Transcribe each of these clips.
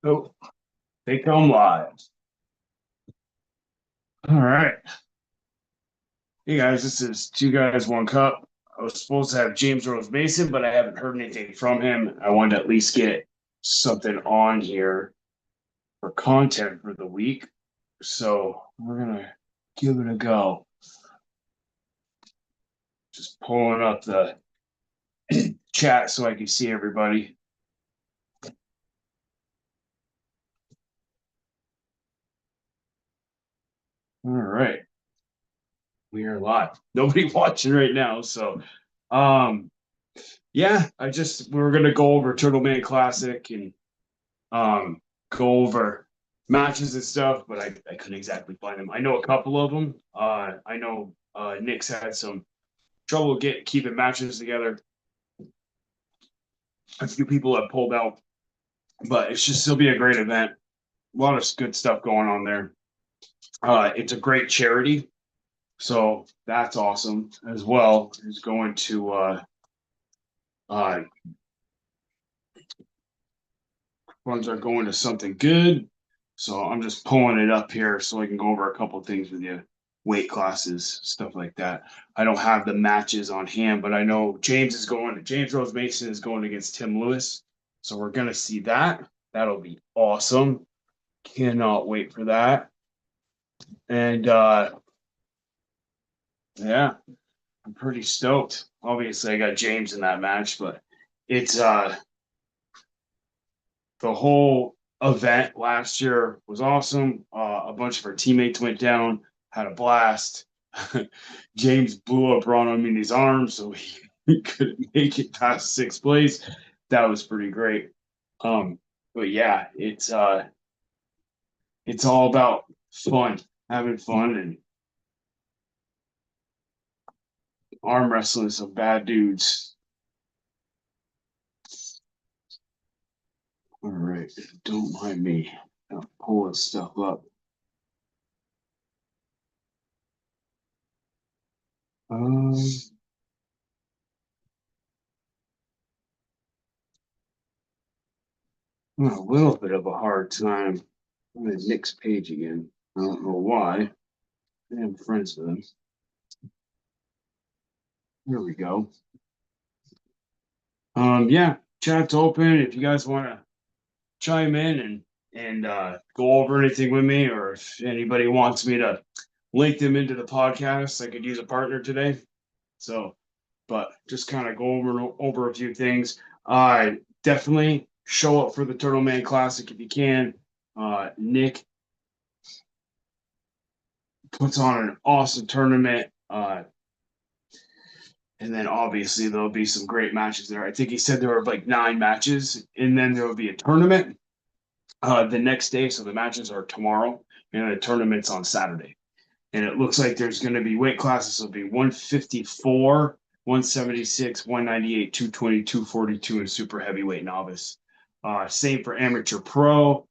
Oh, they come live. All right. Hey guys, this is Two Guys, One Cup. I was supposed to have James Rose Mason, but I haven't heard anything from him. I wanted to at least get something on here for content for the week. So we're gonna give it a go. Just pulling up the chat so I can see everybody. All right. We are live. Nobody watching right now. So um yeah, we're gonna go over Turtle Man Classic and um, go over matches and stuff, but I couldn't exactly find them. I know a couple of them. I know Nick's had some trouble keeping matches together. A few people have pulled out, but it's just still be a great event. A lot of good stuff going on there. It's a great charity, so that's awesome as well. Is going to uh, funds are going to something good. So I'm just pulling it up here so I can go over a couple of things with you. Weight classes, stuff like that. I don't have the matches on hand, but I know James Rose Mason is going against Tim Lewis. So we're gonna see that. That'll be awesome. Cannot wait for that. And yeah, I'm pretty stoked. Obviously, I got James in that match, but it's the whole event last year was awesome. A bunch of our teammates went down, had a blast. James blew up Ron Armini's arm, so he couldn't make it past sixth place. That was pretty great. Um, but yeah, it's all about fun, having fun, and arm wrestling some bad dudes. All right, don't mind me. I'll pull this stuff up. Um, I'm having a little bit of a hard time. I'm at Nick's page again. I don't know why. I am friends with him. There we go. Yeah, chat's open. If you guys want to chime in and go over anything with me, or if anybody wants me to link them into the podcast, I could use a partner today. So, but just kind of go over a few things. Definitely show up for the Turtle Man Classic if you can. Nick puts on an awesome tournament. And then obviously there'll be some great matches there. I think he said there were like 9 matches, and then there will be a tournament the next day. So the matches are tomorrow, and the tournament's on Saturday. And it looks like there's going to be weight classes. Will be 154, 176, 198, 220, 242, and super heavyweight novice. Same for amateur pro.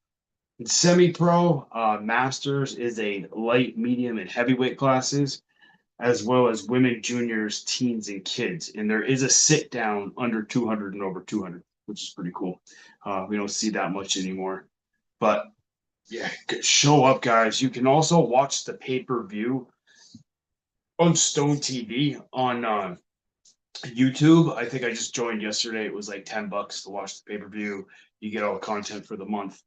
And semi-pro, masters is a light, medium, and heavyweight classes, as well as women, juniors, teens, and kids. And there is a sit down under 200 and over 200, which is pretty cool. We don't see that much anymore. But yeah, show up, guys. You can also watch the pay per view on Stone TV on YouTube. I think I just joined yesterday. It was like $10 to watch the pay per view. You get all the content for the month,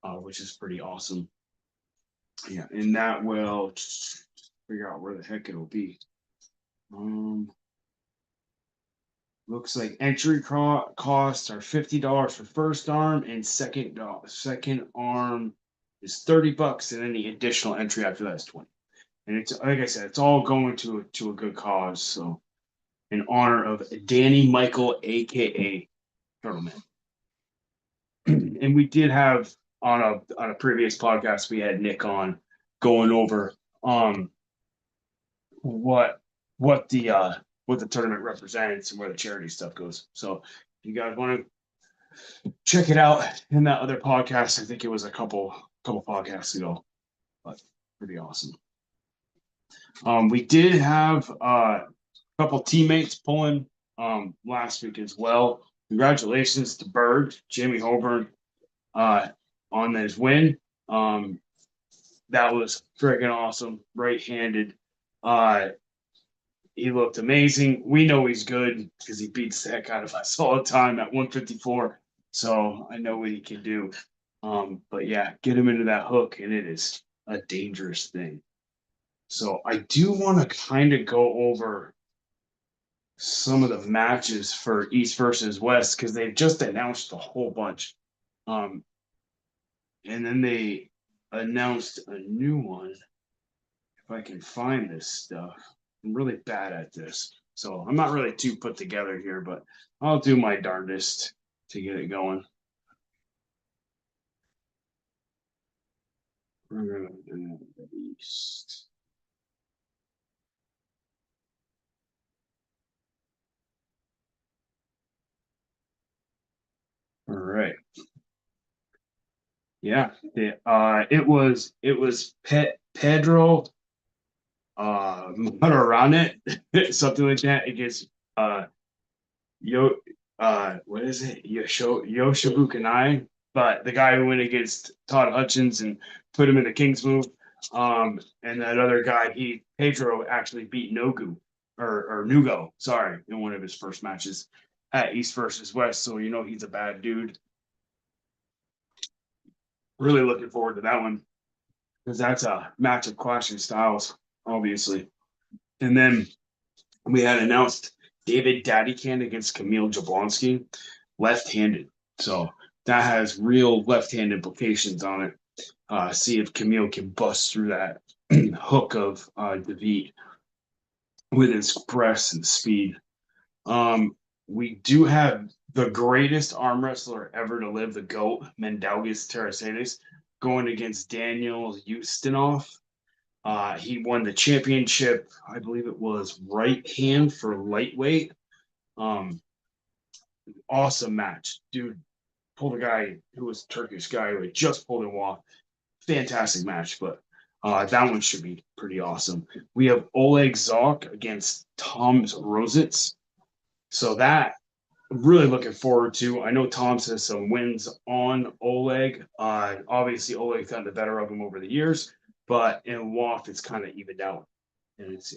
which is pretty awesome. Yeah, and that will just figure out where the heck it'll be. Um, Looks like entry costs are $50 for first arm, and second arm is $30, and any additional entry after that is 20. And it's like I said, it's all going to a good cause. So in honor of Danny Michael, aka Turtleman. And we did have on a previous podcast we had Nick on going over um what what the uh what the tournament represents and where the charity stuff goes. So if you guys want to check it out in that other podcast, I think it was a couple podcasts ago, but pretty awesome. We did have a couple teammates pulling last week as well. Congratulations to Berg, Jamie Holborn. on his win. Um, that was freaking awesome. Right-handed. Uh, he looked amazing. We know he's good because he beats the heck out of us all the time at 154. So I know what he can do. But yeah, get him into that hook, and it is a dangerous thing. So I do want to kind of go over some of the matches for East versus West because they've just announced a whole bunch. Um, and then they announced a new one. If I can find this stuff, I'm really bad at this. So I'm not really too put together here, but I'll do my darndest to get it going. We're gonna do the East. All right. Yeah. It was Pedro Matarane, something like that, against Yo what is it? Yoshibukanai, but the guy who went against Todd Hutchins and put him in the King's move. And that other guy, Pedro actually beat Nogu or Nugo, sorry, in one of his first matches at East versus West. So you know he's a bad dude. Really looking forward to that one because that's a match of clashing styles, obviously. And then we had announced David Daddycan against Camille Jablonski, left-handed. So that has real left-hand implications on it. See if Camille can bust through that hook of David with his press and speed. We do have the greatest arm wrestler ever to live, the GOAT, Mendaugas Taracedes, going against Daniel Ustinov. He won the championship, I believe it was right hand for lightweight. Um, awesome match. Dude pulled a guy who was a Turkish guy who had just pulled him off. Fantastic match, but that one should be pretty awesome. We have Oleg Zok against Tom Rositz. So that really looking forward to. I know Tom has some wins on Oleg. Obviously, Oleg's gotten the better of him over the years, but in WAF, it's kind of evened out. And it's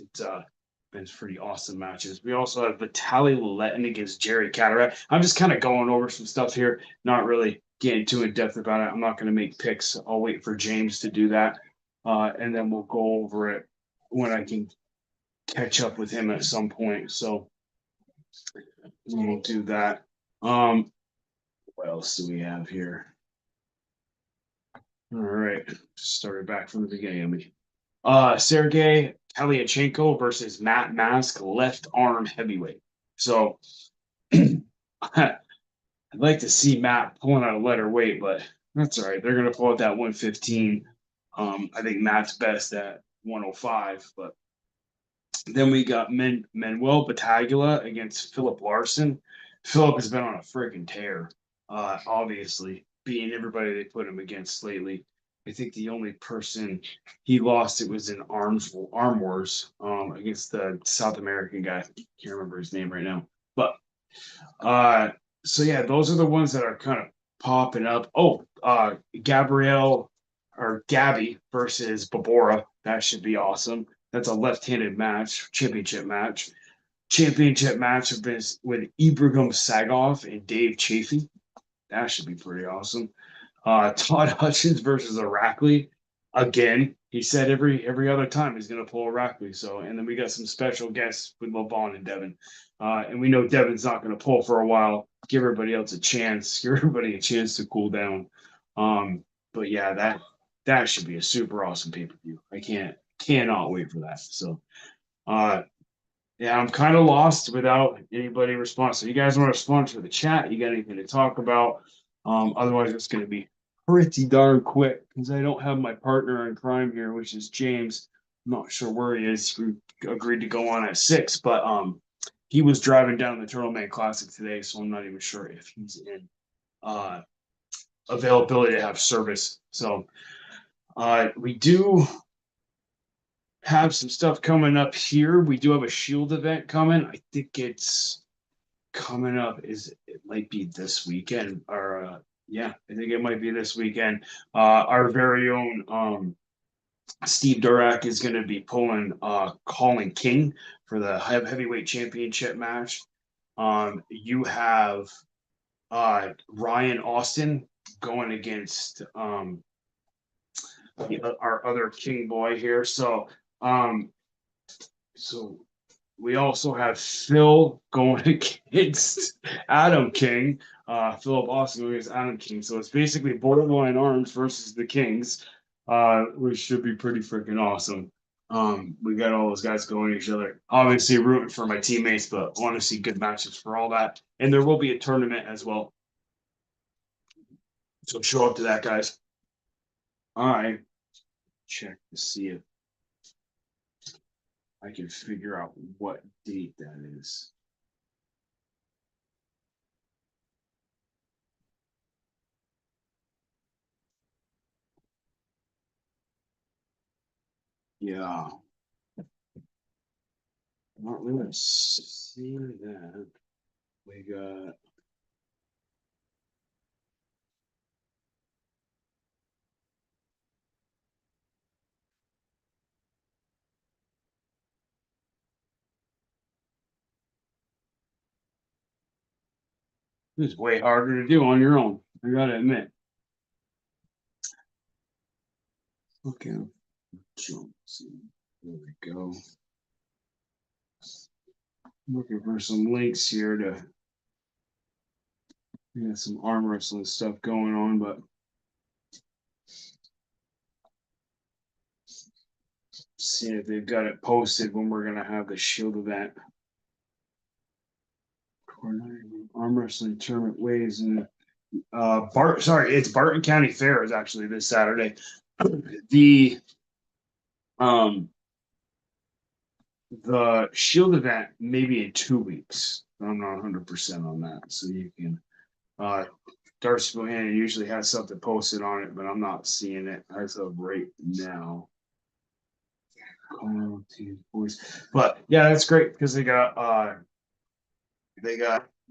been pretty awesome matches. We also have Vitaly Letin against Jerry Cataract. I'm just kind of going over some stuff here, not really getting too in depth about it. I'm not going to make picks. I'll wait for James to do that, and then we'll go over it when I can catch up with him at some point. So we'll do that. Um, what else do we have here? All right, started back from the beginning. Sergey Kaliachenko versus Matt Mask, left arm heavyweight. So I'd like to see Matt pulling out a letter weight, but that's all right. They're gonna pull out that 115. I think Matt's best at 105, but then we got Manuel Battaglia against Philip Larson. Philip has been on a freaking tear, obviously, beating everybody they put him against lately. I think the only person he lost it was in Arm Wars against the South American guy. Can't remember his name right now. But uh, so yeah, those are the ones that are kind of popping up. Oh, Gabrielle or Gabby versus Babora. That should be awesome. That's a left-handed match, championship match. Championship match with Ibrahim Sagov and Dave Chafee. That should be pretty awesome. Todd Hutchins versus Arackley. Again, he said every other time he's gonna pull Arackley. So, and then we got some special guests with LeBon and Devin. And we know Devin's not gonna pull for a while. Give everybody else a chance. Give everybody a chance to cool down. But yeah, that should be a super awesome pay-per-view. I cannot wait for that. So uh yeah, I'm kind of lost without anybody responding. So you guys want to respond to the chat? You got anything to talk about? Otherwise, it's going to be pretty darn quick because I don't have my partner in crime here, which is James. I'm not sure where he is. We agreed to go on at 6, but he was driving down the Turtle Man Classic today, so I'm not even sure if he's in uh, availability to have service. So we do have some stuff coming up here. We do have a Shield event coming. I think it's coming up. It might be this weekend or Yeah, I think it might be this weekend. Our very own Steve Durak is going to be pulling Colin King for the heavyweight championship match. You have Ryan Austin going against our other King boy here. Um, so we also have Phil going against Adam King. Philip Austin going against Adam King. So it's basically Borderline Arms versus the Kings, which should be pretty freaking awesome. We got all those guys going at each other. Obviously rooting for my teammates, but want to see good matches for all that. And there will be a tournament as well. So show up to that, guys. All right. Check to see if I can figure out what date that is. Yeah. Not really seeing that. We got this is way harder to do on your own. I gotta admit. Okay. There we go. Looking for some links here to we got some arm wrestling stuff going on, but see if they've got it posted when we're gonna have the Shield event. Arm wrestling tournament ways and it's Barton County Fair is actually this Saturday. The um the Shield event maybe in 2 weeks. I'm not 100% on that, so you can Darcy Bohannon usually has something posted on it, but I'm not seeing it as of right now. But yeah, that's great because they got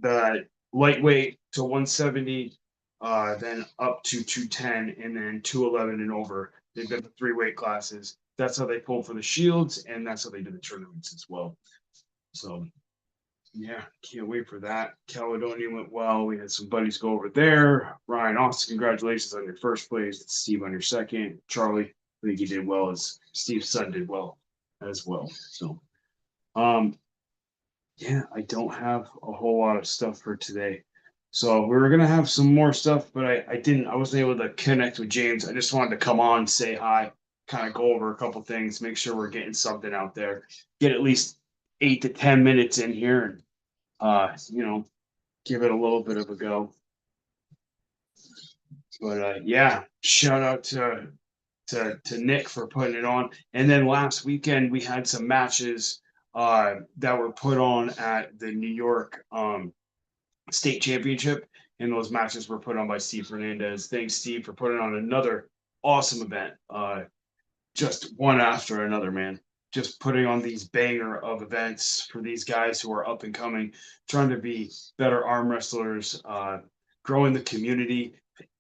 the lightweight to 170, then up to 210, and then 211 and over. They've got the 3 weight classes. That's how they pull for the shields, and that's how they do the tournaments as well. So yeah, can't wait for that. Caledonia went well. We had some buddies go over there. Ryan Austin, congratulations on your first place. Steve on your second. Charlie, I think he did well as Steve's son did well as well. So yeah, I don't have a whole lot of stuff for today. So we were gonna have some more stuff, but I wasn't able to connect with James. I just wanted to come on, say hi, kind of go over a couple things, make sure we're getting something out there, get at least 8 to 10 minutes in here and give it a little bit of a go. But yeah, shout out to Nick for putting it on. And then last weekend we had some matches that were put on at the New York state championship, and those matches were put on by Steve Fernandez. Thanks, Steve, for putting on another awesome event. Just one after another, man. Just putting on these banger of events for these guys who are up and coming, trying to be better arm wrestlers, growing the community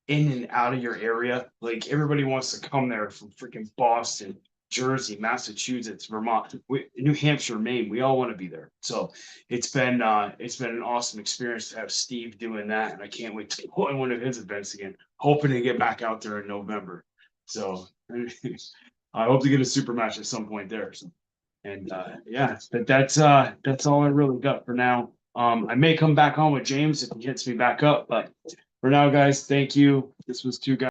in and out of your area. Like everybody wants to come there from freaking Boston, Jersey, Massachusetts, Vermont, New Hampshire, Maine. We all want to be there. So it's been an awesome experience to have Steve doing that, and I can't wait to go on one of his events again. Hoping to get back out there in November. So I hope to get a super match at some point there. So, and yeah, that's all I really got for now. I may come back on with James if he hits me back up, but for now, guys, thank you. This was Two Guys.